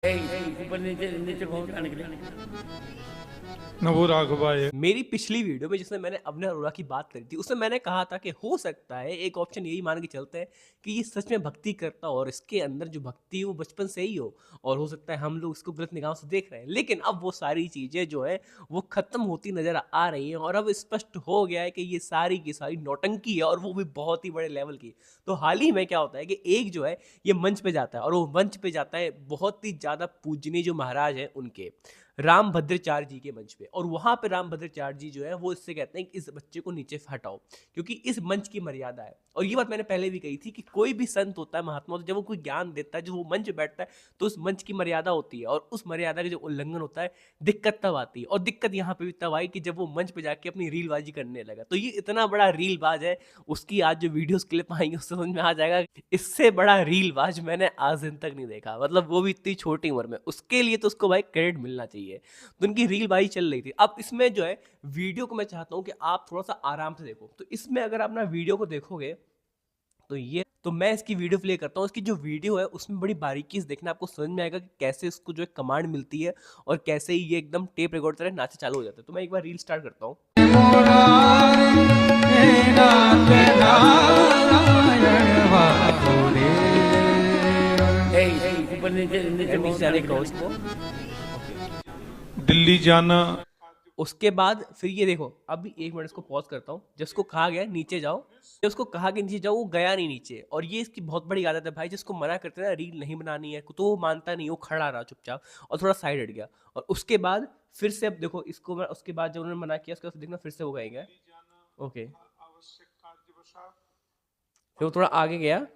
ऊपर नीचे नीचे बहुत आने के लिए न वो राघवाए। मेरी पिछली वीडियो में जिसमें मैंने अभिनव अरोड़ा की बात करी थी उसमें मैंने कहा था कि हो सकता है एक ऑप्शन यही मान के चलते हैं कि ये सच में भक्ति करता हो और इसके अंदर जो भक्ति है वो बचपन से ही हो, और हो सकता है हम लोग इसको गलत निगाहों से देख रहे हैं। लेकिन अब वो सारी चीजें जो है वो खत्म होती नजर आ रही हैं और अब स्पष्ट हो गया है कि ये सारी की सारी नौटंकी है और वो भी बहुत ही बड़े लेवल की। तो हाल ही में क्या होता है कि एक जो है ये मंच पे जाता है और वो मंच पे जाता है बहुत ही ज्यादा पूजनीय जो महाराज हैं उनके, रामभद्राचार्य जी के मंच पे, और वहां पे रामभद्राचार्य जी जो है वो इससे कहते हैं कि इस बच्चे को नीचे हटाओ क्योंकि इस मंच की मर्यादा है। और ये बात मैंने पहले भी कही थी कि कोई भी संत होता है, महात्मा होता है, जब वो कोई ज्ञान देता है, जब वो मंच पे बैठता है तो उस मंच की मर्यादा होती है और उस मर्यादा का जो उल्लंघन होता है दिक्कत तब आती है। और दिक्कत यहाँ पे भी तब आई कि जब वो मंच पे जाके अपनी रीलबाजी करने लगा। तो ये इतना बड़ा रीलबाज है, उसकी आज जो वीडियोस क्लिप आएंगे उससे समझ में आ जाएगा इससे बड़ा रीलबाज मैंने आज दिन तक नहीं देखा, मतलब वो भी इतनी छोटी उम्र में। उसके लिए तो उसको भाई क्रेडिट मिलना चाहिए। तो उनकी रील बाई चल रही थी। अब इसमें जो है वीडियो को मैं चाहता हूं कि आप थोड़ा सा आराम से देखो। तो इसमें अगर आप ना वीडियो को देखोगे तो मैं इसकी वीडियो प्ले करता हूँ। इसकी जो वीडियो है उसमें बड़ी बारीकी से देखना, आपको समझ में आएगा कि कैसे इसको जो है कमांड मिलती है और कैसे ये एकदम टेप रिकॉर्ड तरह नाचे चालू हो जाता है। तो मैं एक बार रील स्टार्ट करता हूँ। ऊपर नीचे नीचे बहुत आने के लिए दिल्ली जाना। उसके बाद फिर ये देखो, अभी एक मिनट इसको पॉज करता हूँ। जिसको कहा गया नीचे जाओ, जब उसको कहा कि नीचे जाओ वो गया नहीं नीचे। और ये इसकी बहुत बड़ी आदत है भाई, जिसको मना करते हैं ना रील नहीं बनानी है तो वो मानता नहीं, वो खड़ा रहा चुपचाप और थोड़ा साइड हट गया। और उसके बाद फिर से अब देखो इसको उसके बाद जब उन्होंने मना किया उसके बाद देखना फिर से वो गएगा। ओके, फिर वो थोड़ा आगे गया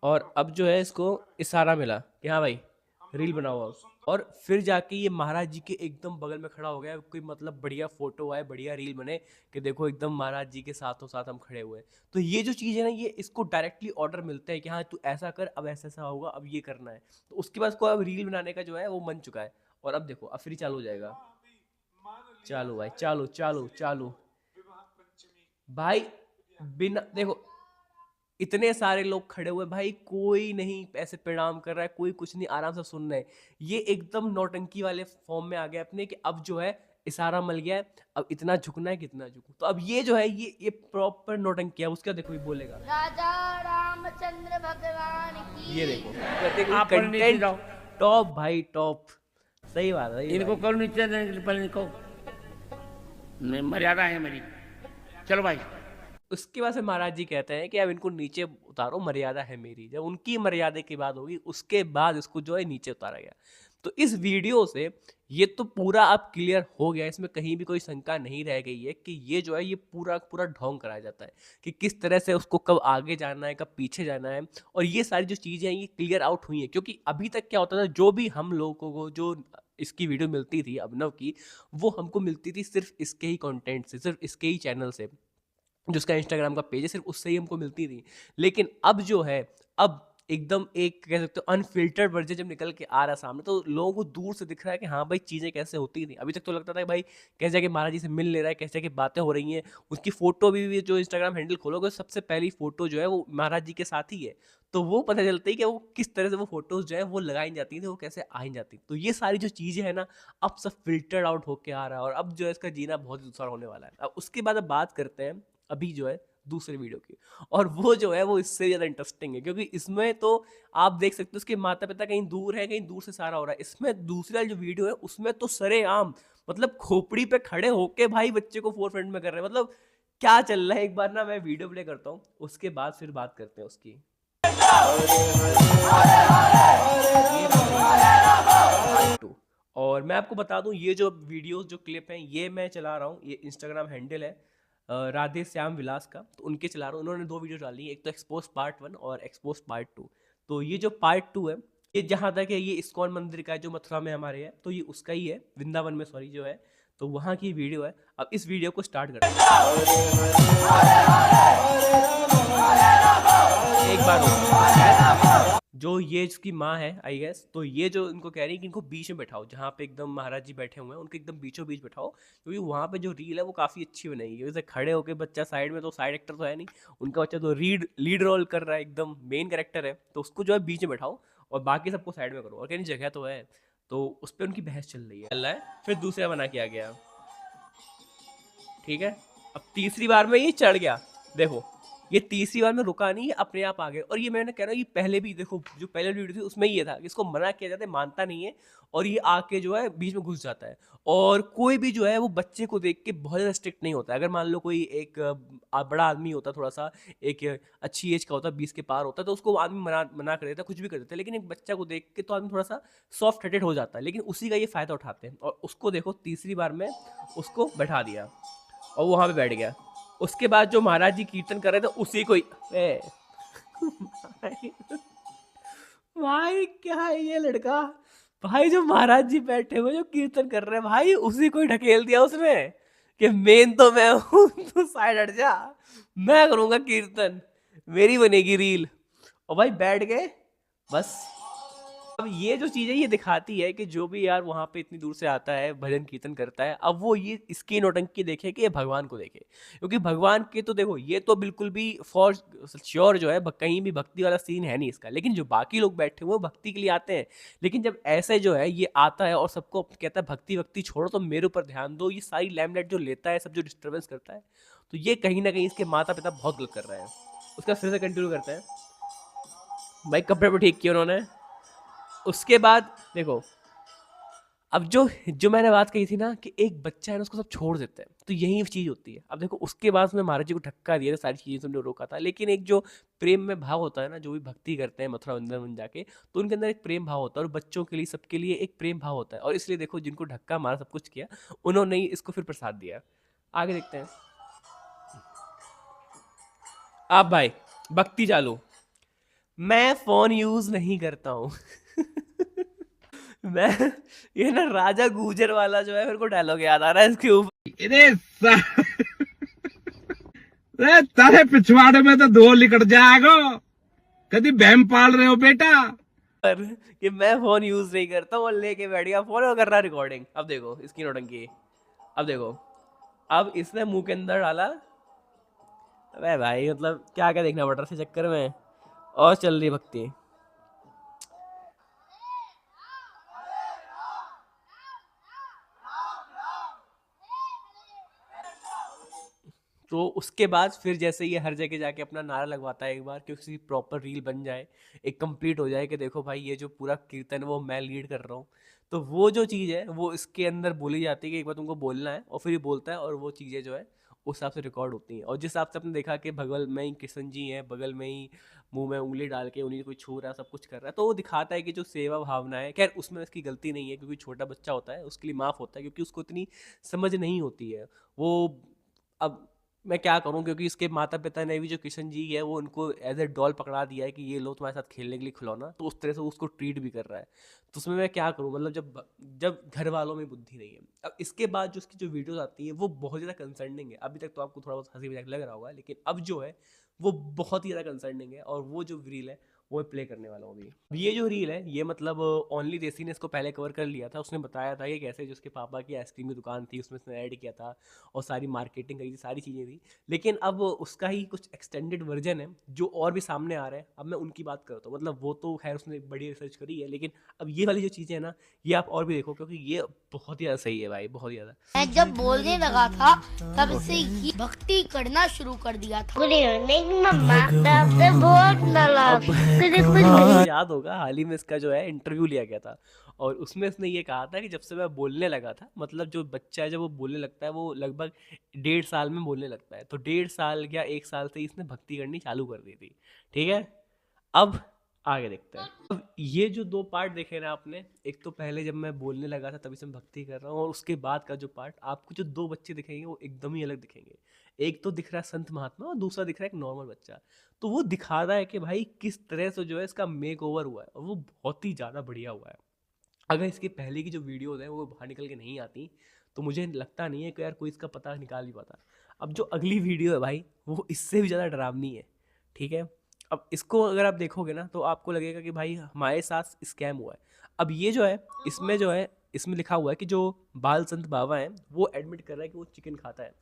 और अब जो है इसको इशारा मिला कि हाँ भाई रील बनाओ अब। और फिर जाके ये महाराज जी के एकदम बगल में खड़ा हो गया। कोई मतलब बढ़िया फोटो आए, बढ़िया रील बने कि देखो एकदम महाराज जी के साथों साथ हम खड़े हुए हैं। तो ये जो चीज़ है ना, ये इसको डायरेक्टली ऑर्डर मिलता है कि हाँ तू ऐसा कर, अब ऐसा ऐसा होगा, अब ये करना है। तो उसके बाद को अब रील बनाने का जो है वो मन चुका है। और अब देखो अब फिर चालू हो जाएगा। चालू भाई, चालू चालू चालू भाई। बिना देखो इतने सारे लोग खड़े हुए भाई, कोई नहीं ऐसे प्रणाम कर रहा है, कोई कुछ नहीं, आराम से सुन रहे हैं। ये एकदम नौटंकी वाले फॉर्म में आ गया अपने कि अब जो है इशारा मिल गया है, अब इतना झुकना है कितना झुकूं। तो अब ये जो है ये प्रॉपर नौटंकी है। उसके बाद देखो ये बोलेगा राजा रामचंद्र भगवान की। ये देखो आप पर नीचे कंटेंट जाओ, टॉप भाई टॉप। सही बात है इनको करो नीचे पहले इनको मर्यादा है मेरी। चलो भाई। उसके बाद से महाराज जी कहते हैं कि अब इनको नीचे उतारो, मर्यादा है मेरी। जब उनकी मर्यादा की बात होगी उसके बाद इसको जो है नीचे उतारा गया। तो इस वीडियो से ये तो पूरा अब क्लियर हो गया, इसमें कहीं भी कोई शंका नहीं रह गई है कि ये जो है ये पूरा पूरा ढोंग कराया जाता है कि किस तरह से उसको कब आगे जाना है कब पीछे जाना है। और ये सारी जो चीज़ें हैं ये क्लियर आउट हुई हैं, क्योंकि अभी तक क्या होता था, जो भी हम लोगों को जो इसकी वीडियो मिलती थी अभिनव की, वो हमको मिलती थी सिर्फ इसके ही कंटेंट से, सिर्फ इसके ही चैनल से, जो उसका इंस्टाग्राम का पेज है, सिर्फ उससे ही हमको मिलती थी। लेकिन अब जो है अब एकदम एक कह सकते हो अनफिल्टर्ड वर्जन जब निकल के आ रहा है सामने, तो लोगों को दूर से दिख रहा है कि हाँ भाई चीज़ें कैसे होती थी। अभी तक तो लगता था कि भाई कैसे जाके महाराज जी से मिल ले रहा है, कैसे जाके बातें हो रही हैं। उसकी फोटो भी जो इंस्टाग्राम हैंडल खोलोगे सबसे पहली फोटो जो है वो महाराज जी के साथ ही है। तो वो पता चलता है कि वो किस तरह से वो फोटोज जो है वो लगाई जाती थी, वो कैसे आई जाती। तो ये सारी जो चीज़ें हैं ना, अब सब फिल्टर्ड आउट होके आ रहा है और अब जो है इसका जीना बहुत ही दूसरा होने वाला है। अब उसके बाद अब बात करते हैं अभी जो है दूसरे वीडियो की, और वो जो है वो इससे ज़्यादा इंटरेस्टिंग है, क्योंकि इसमें तो आप देख सकते हो उसके माता पिता कहीं दूर है, कहीं दूर से सारा हो रहा है। इसमें दूसरी वाली जो वीडियो है उसमें तो सरेआम मतलब खोपड़ी पे खड़े होके भाई बच्चे को फोर फ्रंट में कर रहे हैं। मतलब क्या चल रहा है, एक बार ना मैं वीडियो प्ले करता हूँ, उसके बाद फिर बात करते हैं उसकी। और मैं आपको बता दूं ये जो वीडियोस जो क्लिप हैं ये मैं चला रहा हूँ, ये इंस्टाग्राम हैंडल है राधे श्याम विलास का, तो उनके चला रहा हूँ। उन्होंने दो वीडियो डाली, एक तो एक्सपोज पार्ट 1 और एक्सपोज पार्ट 2। तो ये जो पार्ट 2 है, ये जहाँ तक है ये इस्कॉन मंदिर का है जो मथुरा में हमारे है, तो ये उसका ही है, वृंदावन में सॉरी जो है, तो वहाँ की वीडियो है। अब इस वीडियो को स्टार्ट करते हैं। एक बार जो ये इसकी माँ है आई गेस, तो ये जो इनको कह रही है कि इनको बीच में बैठाओ, जहाँ पे एकदम महाराज जी बैठे हुए हैं उनको एकदम बीचों बीच बैठाओ, क्योंकि वहाँ पे जो रील है वो काफ़ी अच्छी बनाई है। जैसे खड़े होकर बच्चा साइड में, तो साइड एक्टर तो है नहीं, उनका बच्चा तो लीड रोल कर रहा है, एकदम मेन कैरेक्टर है, तो उसको जो है बीच में बैठाओ और बाकी सबको साइड में करो, और कहीं जगह तो है। तो उस पर उनकी बहस चल रही है। फिर दूसरा मना किया गया, ठीक है। अब तीसरी बार में ये चढ़ गया, देखो ये तीसरी बार में रुका नहीं, ये अपने आप आ गए। और ये मैंने कह रहा हूँ, ये पहले भी देखो, जो पहले वीडियो थी उसमें ये था कि इसको मना किया जाता है, मानता नहीं है, और ये आके जो है बीच में घुस जाता है। और कोई भी जो है वो बच्चे को देख के बहुत ज़्यादा स्ट्रिक्ट नहीं होता है। अगर मान लो कोई एक बड़ा आदमी होता, थोड़ा सा एक अच्छी एज का होता, 20 के पार होता, तो उसको आदमी मना कर देता, कुछ भी कर देता है। लेकिन एक बच्चा को देख के तो आदमी थोड़ा सा सॉफ्ट हार्टेड हो जाता है, लेकिन उसी का ये फ़ायदा उठाते हैं। और उसको देखो तीसरी बार में उसको बैठा दिया और वो वहाँ पे बैठ गया। उसके बाद जो महाराज जी कीर्तन कर रहे थे उसी को ही भाई क्या है ये लड़का, भाई जो महाराज जी बैठे हुए जो कीर्तन कर रहे हैं, भाई उसी को ही ढकेल दिया उसने कि मेन तो मैं हूँ, तो साइड हट जा, मैं करूँगा कीर्तन, मेरी बनेगी रील। और भाई बैठ गए बस। अब ये जो चीज़ है ये दिखाती है कि जो भी यार वहाँ पे इतनी दूर से आता है, भजन कीर्तन करता है, अब वो ये इसकी नौटंकी देखे कि ये भगवान को देखे। क्योंकि भगवान के तो देखो ये तो बिल्कुल भी फॉर श्योर जो है कहीं भी भक्ति वाला सीन है नहीं इसका। लेकिन जो बाकी लोग बैठे हुए भक्ति के लिए आते हैं, लेकिन जब ऐसे जो है ये आता है और सबको कहता है भक्ति वक्ति छोड़ो, तो मेरे ऊपर ध्यान दो, ये सारी लैमलेट जो लेता है, सब जो डिस्टर्बेंस करता है, तो ये कहीं ना कहीं इसके माता पिता बहुत गलत कर रहे हैं। उसका फिर से कंटिन्यू करते हैं। भाई कपड़े पर ठीक किए उन्होंने। उसके बाद देखो, अब जो मैंने बात कही थी ना कि एक बच्चा है ना उसको सब छोड़ देते हैं, तो यही चीज़ होती है। अब देखो उसके बाद उसने महाराज जी को धक्का दिया था, सारी चीज़ें तुमने रोका था, लेकिन एक जो प्रेम में भाव होता है ना, जो भी भक्ति करते हैं मथुरा वृंदावन जाके, तो उनके अंदर एक प्रेम भाव होता है, और बच्चों के लिए सबके लिए एक प्रेम भाव होता है। और इसलिए देखो जिनको धक्का मारा, सब कुछ किया, उन्होंने ही इसको फिर प्रसाद दिया। आगे देखते हैं। आप भाई भक्ति चालू। मैं फ़ोन यूज़ नहीं करता हूँ मैं ये ना राजा गुजर वाला जो है, मेरे को डायलॉग याद आ रहा है इसके ऊपर। तारे पिछवाड़े में तो धो लिकट जाएगा, कभी बहम पाल रहे हो बेटा। कि मैं फोन यूज नहीं करता हूँ, और लेके बैठ गया फोन और कर रहा रिकॉर्डिंग। अब देखो इसकी नौटंकी, अब देखो, अब इसने मुंह के अंदर डाला। अबे भाई मतलब क्या क्या देखना पड़ रहा है इस चक्कर में, और चल रही भक्ति। तो उसके बाद फिर जैसे ये हर जगह जाके अपना नारा लगवाता है एक बार, कि उसकी प्रॉपर रील बन जाए, एक कंप्लीट हो जाए कि देखो भाई ये जो पूरा कीर्तन है वो मैं लीड कर रहा हूँ। तो वो जो चीज़ है वो इसके अंदर बोली जाती है कि एक बार तुमको बोलना है, और फिर ये बोलता है, और वो चीज़ें जो है उस हिसाब से रिकॉर्ड होती हैं। और जिस हिसाब से आपने देखा कि बगल में ही कृष्ण जी हैं, बगल में ही मुंह में उंगली डाल के उन्हीं कोई छू रहा है, सब कुछ कर रहा है, तो वो दिखाता है कि जो सेवा भावना है, खैर उसमें इसकी गलती नहीं है, क्योंकि छोटा बच्चा होता है उसके लिए माफ़ होता है, क्योंकि उसको इतनी समझ नहीं होती है वो। अब मैं क्या करूं, क्योंकि इसके माता पिता ने भी, जो किशन जी है, वो उनको एज ए डॉल पकड़ा दिया है कि ये लो तुम्हारे साथ खेलने के लिए खिलौना, तो उस तरह से उसको ट्रीट भी कर रहा है। तो उसमें मैं क्या करूं, मतलब जब घर वालों में बुद्धि नहीं है। अब इसके बाद जो उसकी जो वीडियोस आती है वो बहुत ज़्यादा कंसर्निंग है। अभी तक तो आपको थोड़ा बहुत हंसी मजाक लग रहा होगा, लेकिन अब जो है वो बहुत ही ज़्यादा कंसर्निंग है। और वो जो रील है वो प्ले करने वाला हूँ अभी। ये जो रील है ये मतलब ओनली देसी ने इसको पहले कवर कर लिया था। उसने बताया था कि कैसे जो उसके पापा की आइसक्रीम की दुकान थी उसमें उसने ऐड किया था, और सारी मार्केटिंग करी थी, सारी चीज़ें थी। लेकिन अब उसका ही कुछ एक्सटेंडेड वर्जन है जो और भी सामने आ रहा है। अब मैं उनकी बात करता हूँ, मतलब वो तो खैर उसने बड़ी रिसर्च करी है, लेकिन अब ये वाली जो चीज़ें हैं ना, ये आप और भी देखो, क्योंकि ये बहुत ही ज़्यादा सही है भाई, बहुत ही ज़्यादा। मैं जब बोलने लगा था तब से ही भक्ति करना शुरू कर दिया था। गुड इवनिंग मम्मा, आपसे बहुत नाराज। याद होगा हाल ही में इसका जो है इंटरव्यू लिया गया था, और उसमें इसने ये कहा था कि जब से मैं बोलने लगा था, मतलब जो बच्चा है जब वो बोलने लगता है वो लगभग 1.5 साल में बोलने लगता है, तो 1.5 साल या 1 साल से इसने भक्ति करनी चालू कर दी थी। ठीक है, अब आगे देखते हैं। अब ये जो 2 पार्ट देखे ना आपने, एक तो पहले जब मैं बोलने लगा था तभी से मैं भक्ति कर रहा हूँ, और उसके बाद का जो पार्ट, आपको जो 2 बच्चे दिखेंगे वो एकदम ही अलग दिखेंगे। एक तो दिख रहा है संत महात्मा, और दूसरा दिख रहा है एक नॉर्मल बच्चा। तो वो दिखा रहा है कि भाई किस तरह से जो है इसका मेक ओवर हुआ है, और वो बहुत ही ज़्यादा बढ़िया हुआ है। अगर इसकी पहले की जो वीडियोस हैं वो बाहर निकल के नहीं आती, तो मुझे लगता नहीं है कि यार कोई इसका पता निकाल ही पाता। अब जो अगली वीडियो है भाई वो इससे भी ज़्यादा डरावनी है। ठीक है, अब इसको अगर आप देखोगे ना तो आपको लगेगा कि भाई हमारे साथ स्कैम हुआ है। अब ये जो है इसमें लिखा हुआ है कि जो बाल संत बाबा हैं वो एडमिट कर रहा है कि वो चिकन खाता है।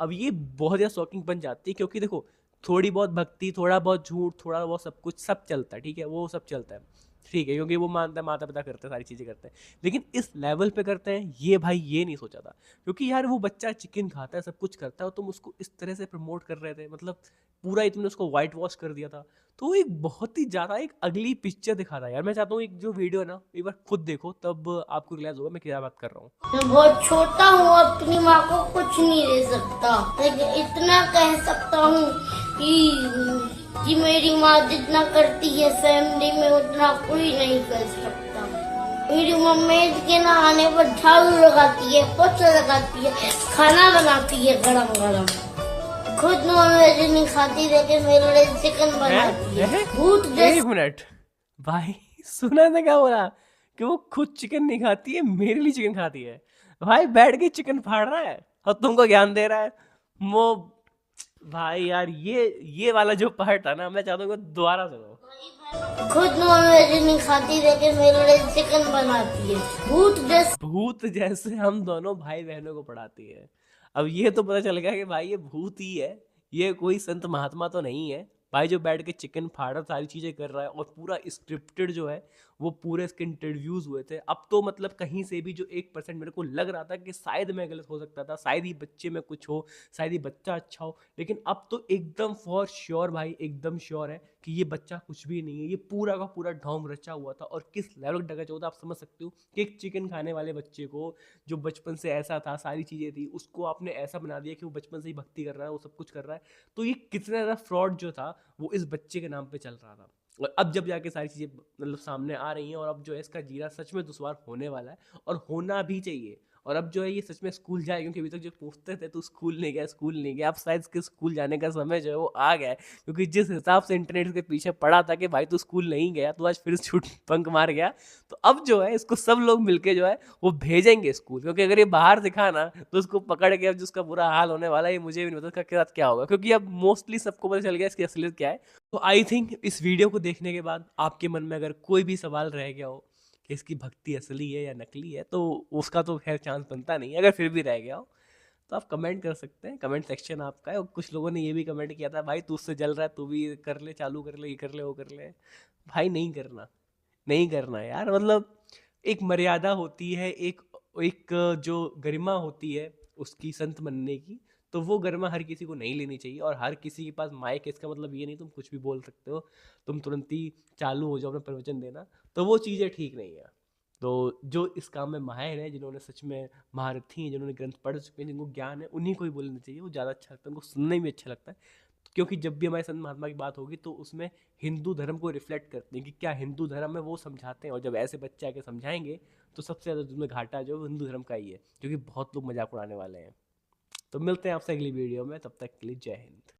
अब ये बहुत ज़्यादा शॉकिंग बन जाती है, क्योंकि देखो थोड़ी बहुत भक्ति, थोड़ा बहुत झूठ, थोड़ा बहुत सब कुछ सब चलता है, ठीक है, वो सब चलता है। ठीक है, क्योंकि वो मानता है माता पिता करते हैं, सारी चीज़ें करते हैं, लेकिन इस लेवल पे करते हैं ये भाई ये नहीं सोचा था। क्योंकि यार वो बच्चा चिकन खाता है, सब कुछ करता है, और तुम उसको इस तरह से प्रमोट कर रहे थे, मतलब पूरा ही तुमने उसको वाइट वॉश कर दिया था। तो वो एक बहुत ही ज़्यादा एक अगली पिक्चर दिखा रहा है यार। मैं चाहता हूँ एक जो वीडियो है ना एक बार खुद देखो, तब आपको रियलाइज होगा मैं क्या बात कर रहा हूँ। मैं बहुत छोटा हूँ, अपनी माँ को कुछ नहीं दे सकता, लेकिन इतना कह सकता हूँ कि मेरी माँ जितना करती है फैमिली में उतना कोई नहीं कर सकता। मेरी मम्मी के नहाने पर झाड़ू लगाती है, पोछा लगाती है, खाना बनाती है गरम गरम, खुद नॉनवेज नहीं खाती लेकिन मेरे लिए चिकन बनाती है। भूत जैसे। एक मिनट भाई, सुना था क्या बोला कि वो खुद चिकन नहीं खाती है, मेरे लिए चिकन खाती है। भाई बैठ के चिकन फाड़ रहा है और तुमको ज्ञान दे रहा है वो। भाई यार ये वाला जो पार्ट था ना, मैं चाहता हूँ दोबारा सुनो। खुद नॉनवेज नहीं खाती लेकिन मेरे लिए चिकन बनाती है। भूत जैसे हम दोनों भाई बहनों को पढ़ाती है। अब ये तो पता चल गया कि भाई ये भूत ही है, ये कोई संत महात्मा तो नहीं है भाई जो बैठ के चिकन फाड़ सारी चीज़ें कर रहा है। और पूरा स्क्रिप्टेड जो है वो पूरे इसके इंटरव्यूज़ हुए थे। अब तो मतलब कहीं से भी जो 1% मेरे को लग रहा था कि शायद मैं गलत हो सकता था, शायद ही बच्चे में कुछ हो, शायद ही बच्चा अच्छा हो, लेकिन अब तो एकदम फॉर श्योर भाई, एकदम श्योर है कि ये बच्चा कुछ भी नहीं है। ये पूरा का पूरा ढोंग रचा हुआ था। और किस लेवल का डगा होता आप समझ सकते हो कि एक चिकन खाने वाले बच्चे को जो बचपन से ऐसा था, सारी चीज़ें थी, उसको आपने ऐसा बना दिया कि वो बचपन से ही भक्ति कर रहा है, वो सब कुछ कर रहा है। तो ये कितना ज़्यादा फ्रॉड जो था वो इस बच्चे के नाम पे चल रहा था। और अब जब जाके सारी चीज़ें मतलब सामने आ रही हैं, और अब जो है इसका जीना सच में दुश्वार होने वाला है, और होना भी चाहिए। और अब जो है ये सच में स्कूल जाए, क्योंकि अभी तक जो पूछते थे तो स्कूल नहीं गया, स्कूल नहीं गया, अब शायद इसके स्कूल जाने का समय जो है वो आ गया है। क्योंकि जिस हिसाब से इंटरनेट के पीछे पड़ा था कि भाई तू स्कूल नहीं गया, तो आज फिर छूट पंख मार गया। तो अब जो है इसको सब लोग मिलके जो है वो भेजेंगे स्कूल, क्योंकि अगर ये बाहर दिखा ना तो उसको पकड़ के अब जिसका बुरा हाल होने वाला है, ये मुझे भी नहीं पता इसका क्या होगा। क्योंकि अब मोस्टली सबको पता चल गया इसकी असलियत क्या है। तो आई थिंक इस वीडियो को देखने के बाद आपके मन में अगर कोई भी सवाल रह गया हो कि इसकी भक्ति असली है या नकली है, तो उसका तो खैर चांस बनता नहीं है। अगर फिर भी रह गया हो तो आप कमेंट कर सकते हैं, कमेंट सेक्शन आपका है। और कुछ लोगों ने ये भी कमेंट किया था भाई तू उससे जल रहा है, तू भी कर ले, चालू कर ले, ये कर ले, वो कर ले। भाई नहीं करना, नहीं करना यार। मतलब एक मर्यादा होती है, एक एक जो गरिमा होती है उसकी संत बनने की, तो वो गरिमा हर किसी को नहीं लेनी चाहिए। और हर किसी के पास माइक है इसका मतलब ये नहीं तुम कुछ भी बोल सकते हो, तुम तुरंत ही चालू हो जाओ अपना प्रवचन देना, तो वो चीज़ें ठीक नहीं है। तो जो इस काम में माहिर हैं, जिन्होंने सच में महारथी हैं, जिन्होंने ग्रंथ पढ़ चुके हैं, जिनको ज्ञान है, उन्हीं को ही बोलना चाहिए। वो ज़्यादा अच्छा लगता है, उनको सुनने में अच्छा लगता है। क्योंकि जब भी हमारे संत महात्मा की बात होगी तो उसमें हिंदू धर्म को रिफ्लेक्ट करते हैं कि क्या हिंदू धर्म है, वो समझाते हैं। और जब ऐसे बच्चे आके समझाएंगे तो सबसे ज़्यादा जिसमें घाटा जो है वो हिंदू धर्म का ही है, क्योंकि बहुत लोग मजाक उड़ाने वाले हैं। तो मिलते हैं आपसे अगली वीडियो में, तब तक के लिए जय हिंद।